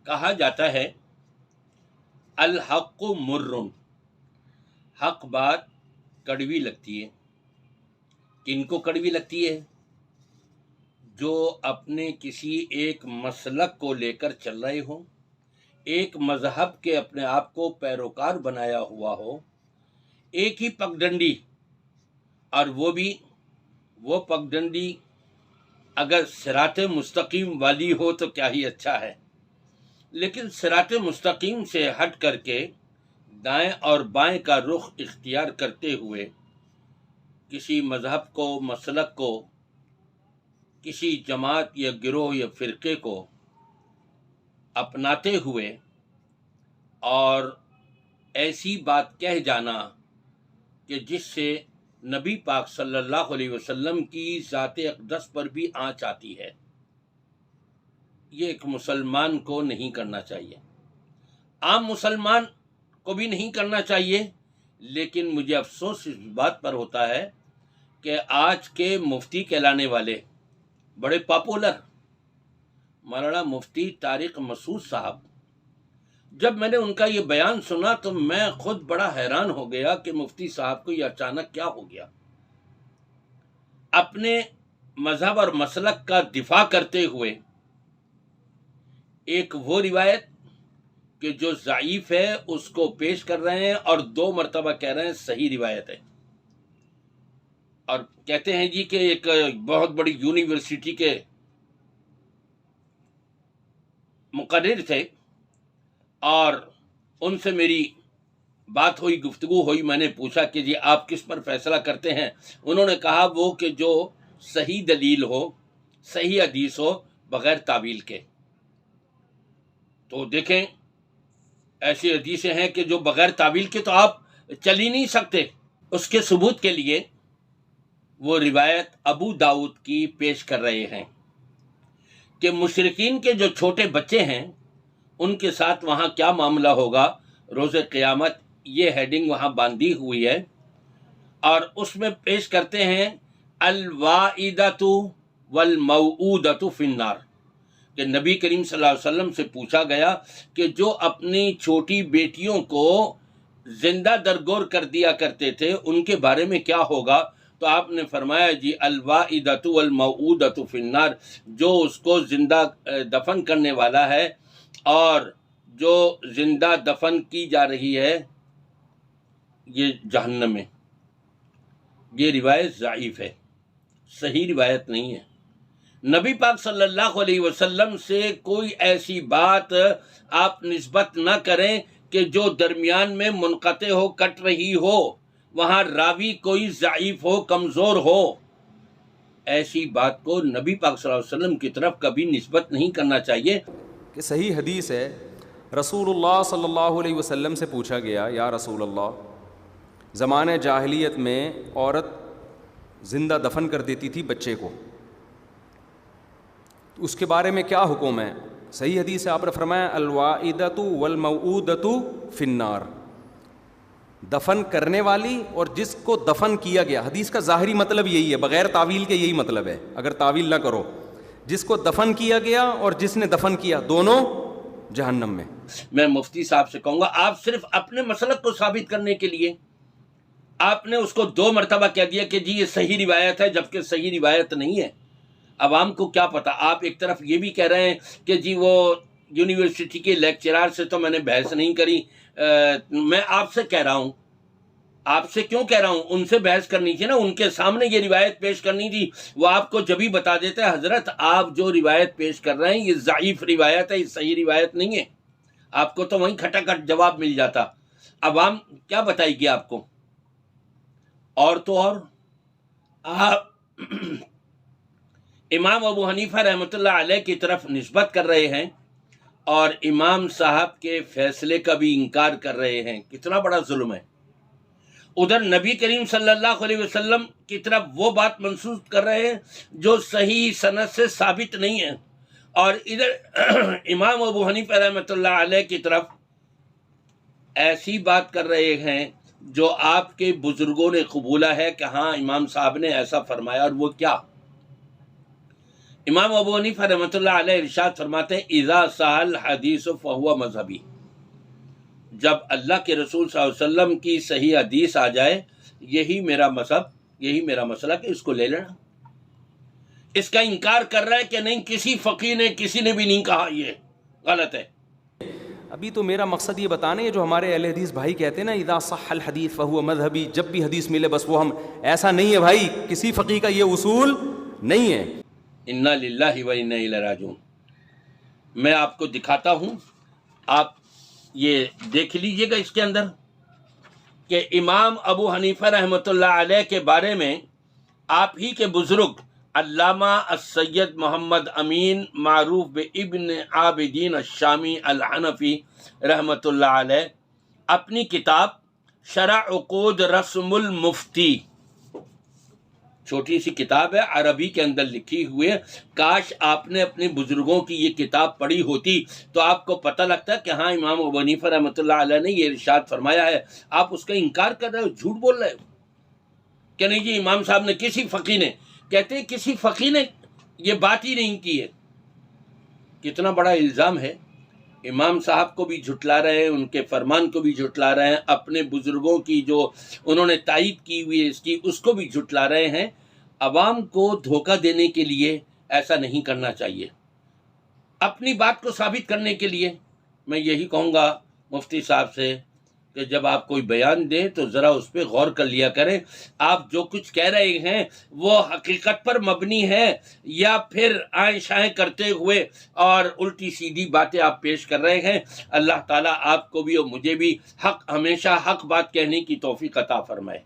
کہا جاتا ہے الحق مرن، حق بات کڑوی لگتی ہے۔ کن کو کڑوی لگتی ہے؟ جو اپنے کسی ایک مسلک کو لے کر چل رہے ہوں، ایک مذہب کے اپنے آپ کو پیروکار بنایا ہوا ہو، ایک ہی پگڈنڈی، اور وہ پگڈنڈی اگر صراط مستقیم والی ہو تو کیا ہی اچھا ہے، لیکن صراط مستقیم سے ہٹ کر کے دائیں اور بائیں کا رخ اختیار کرتے ہوئے کسی مذہب کو، مسلک کو، کسی جماعت یا گروہ یا فرقے کو اپناتے ہوئے اور ایسی بات کہہ جانا کہ جس سے نبی پاک صلی اللہ علیہ وسلم کی ذات اقدس پر بھی آنچ آتی ہے، یہ ایک مسلمان کو نہیں کرنا چاہیے، عام مسلمان کو بھی نہیں کرنا چاہیے۔ لیکن مجھے افسوس اس بات پر ہوتا ہے کہ آج کے مفتی کہلانے والے بڑے پاپولر مولانا مفتی طارق مسعود صاحب، جب میں نے ان کا یہ بیان سنا تو میں خود بڑا حیران ہو گیا کہ مفتی صاحب کو یہ اچانک کیا ہو گیا۔ اپنے مذہب اور مسلک کا دفاع کرتے ہوئے ایک وہ روایت کہ جو ضعیف ہے اس کو پیش کر رہے ہیں اور 2 مرتبہ کہہ رہے ہیں صحیح روایت ہے، اور کہتے ہیں جی کہ ایک بہت بڑی یونیورسٹی کے مقرر تھے اور ان سے میری بات ہوئی، گفتگو ہوئی، میں نے پوچھا کہ جی آپ کس پر فیصلہ کرتے ہیں؟ انہوں نے کہا وہ کہ جو صحیح دلیل ہو، صحیح حدیث ہو، بغیر تعویل کے۔ تو دیکھیں ایسی حدیثیں ہیں کہ جو بغیر تعویل کے تو آپ چل ہی نہیں سکتے۔ اس کے ثبوت کے لیے وہ روایت ابو داؤد کی پیش کر رہے ہیں کہ مشرکین کے جو چھوٹے بچے ہیں ان کے ساتھ وہاں کیا معاملہ ہوگا روز قیامت، یہ ہیڈنگ وہاں باندھی ہوئی ہے، اور اس میں پیش کرتے ہیں الواعدۃ والموعودۃ فی النار، کہ نبی کریم صلی اللہ علیہ وسلم سے پوچھا گیا کہ جو اپنی چھوٹی بیٹیوں کو زندہ درگور کر دیا کرتے تھے ان کے بارے میں کیا ہوگا؟ تو آپ نے فرمایا جی الواعدۃ والموعودۃ فی النار، جو اس کو زندہ دفن کرنے والا ہے اور جو زندہ دفن کی جا رہی ہے یہ جہنم میں۔ یہ روایت ضعیف ہے، صحیح روایت نہیں ہے۔ نبی پاک صلی اللہ علیہ وسلم سے کوئی ایسی بات آپ نسبت نہ کریں کہ جو درمیان میں منقطع ہو، کٹ رہی ہو، وہاں راوی کوئی ضعیف ہو، کمزور ہو، ایسی بات کو نبی پاک صلی اللہ علیہ وسلم کی طرف کبھی نسبت نہیں کرنا چاہیے۔ کہ صحیح حدیث ہے، رسول اللہ صلی اللہ علیہ وسلم سے پوچھا گیا یا رسول اللہ، زمانہ جاہلیت میں عورت زندہ دفن کر دیتی تھی بچے کو، اس کے بارے میں کیا حکم ہے؟ صحیح حدیث ہے، آپ نے فرمایا الواعدۃ والموعودۃ فی النار، دفن کرنے والی اور جس کو دفن کیا گیا، حدیث کا ظاہری مطلب یہی ہے، بغیر تعویل کے یہی مطلب ہے، اگر تعویل نہ کرو، جس کو دفن کیا گیا اور جس نے دفن کیا، دونوں جہنم میں۔ میں مفتی صاحب سے کہوں گا آپ صرف اپنے مسلک کو ثابت کرنے کے لیے آپ نے اس کو 2 مرتبہ کہہ دیا کہ جی یہ صحیح روایت ہے، جبکہ صحیح روایت نہیں ہے۔ عوام کو کیا پتا؟ آپ ایک طرف یہ بھی کہہ رہے ہیں کہ جی وہ یونیورسٹی کے لیکچرار سے تو میں نے بحث نہیں کری، میں آپ سے کہہ رہا ہوں، آپ سے کیوں کہہ رہا ہوں؟ ان سے بحث کرنی تھی نا، ان کے سامنے یہ روایت پیش کرنی تھی، وہ آپ کو جبھی بتا دیتے ہیں حضرت آپ جو روایت پیش کر رہے ہیں یہ ضعیف روایت ہے، یہ صحیح روایت نہیں ہے، آپ کو تو وہیں کھٹا کھٹ جواب مل جاتا۔ عوام کیا بتائے گی آپ کو؟ اور تو اور آپ امام ابو حنیفہ رحمۃ اللہ علیہ کی طرف نسبت کر رہے ہیں اور امام صاحب کے فیصلے کا بھی انکار کر رہے ہیں، کتنا بڑا ظلم ہے۔ ادھر نبی کریم صلی اللہ علیہ وسلم کی طرف وہ بات منسوخ کر رہے ہیں جو صحیح سند سے ثابت نہیں ہے، اور ادھر امام ابو حنیفہ رحمۃ اللہ علیہ کی طرف ایسی بات کر رہے ہیں جو آپ کے بزرگوں نے قبولا ہے کہ ہاں امام صاحب نے ایسا فرمایا، اور وہ کیا؟ امام ابو حنیفہ رحمۃ اللہ علیہ ارشاد فرماتے ہیں اذا صح الحدیث فہو مذہبی، جب اللہ کے رسول صلی اللہ علیہ وسلم کی صحیح حدیث آ جائے یہی میرا مذہب، یہی میرا مسئلہ کہ اس کو لے لینا۔ اس کا انکار کر رہا ہے کہ نہیں کسی فقیہ نے، کسی نے بھی نہیں کہا، یہ غلط ہے۔ ابھی تو میرا مقصد یہ بتانا ہے جو ہمارے اہل حدیث بھائی کہتے ہیں نا اذا صح الحدیث فہو مذہبی، جب بھی حدیث ملے بس وہ ہم، ایسا نہیں ہے بھائی، کسی فقیہ کا یہ اصول نہیں ہے۔ انا للہ و انا الیہ راجعون۔ میں آپ کو دکھاتا ہوں، آپ یہ دیکھ لیجئے گا اس کے اندر کہ امام ابو حنیفہ رحمۃ اللہ علیہ کے بارے میں آپ ہی کے بزرگ علامہ السید محمد امین معروف بابن عابدین الشامی الحنفی رحمۃ اللہ علیہ اپنی کتاب شرح عقود رسم المفتی، چھوٹی سی کتاب ہے، عربی کے اندر لکھی ہوئی ہے، کاش آپ نے اپنے بزرگوں کی یہ کتاب پڑھی ہوتی تو آپ کو پتہ لگتا ہے کہ ہاں امام ابو حنیفہ رحمۃ اللہ علیہ نے یہ ارشاد فرمایا ہے۔ آپ اس کا انکار کر رہے ہو، جھوٹ بول رہے ہو کہ نہیں جی امام صاحب نے، کسی فقیہ نے، کہتے ہیں کسی فقیہ نے یہ بات ہی نہیں کی ہے۔ کتنا بڑا الزام ہے، امام صاحب کو بھی جھٹلا رہے ہیں، ان کے فرمان کو بھی جھٹلا رہے ہیں، اپنے بزرگوں کی جو انہوں نے تائید کی ہوئی ہے اس کی، اس کو بھی جھٹلا رہے ہیں۔ عوام کو دھوکہ دینے کے لیے ایسا نہیں کرنا چاہیے۔ اپنی بات کو ثابت کرنے کے لیے میں یہی کہوں گا مفتی صاحب سے کہ جب آپ کوئی بیان دیں تو ذرا اس پہ غور کر لیا کریں، آپ جو کچھ کہہ رہے ہیں وہ حقیقت پر مبنی ہے یا پھر آئیں شائیں کرتے ہوئے اور الٹی سیدھی باتیں آپ پیش کر رہے ہیں۔ اللہ تعالیٰ آپ کو بھی اور مجھے بھی حق، ہمیشہ حق بات کہنے کی توفیق عطا فرمائے۔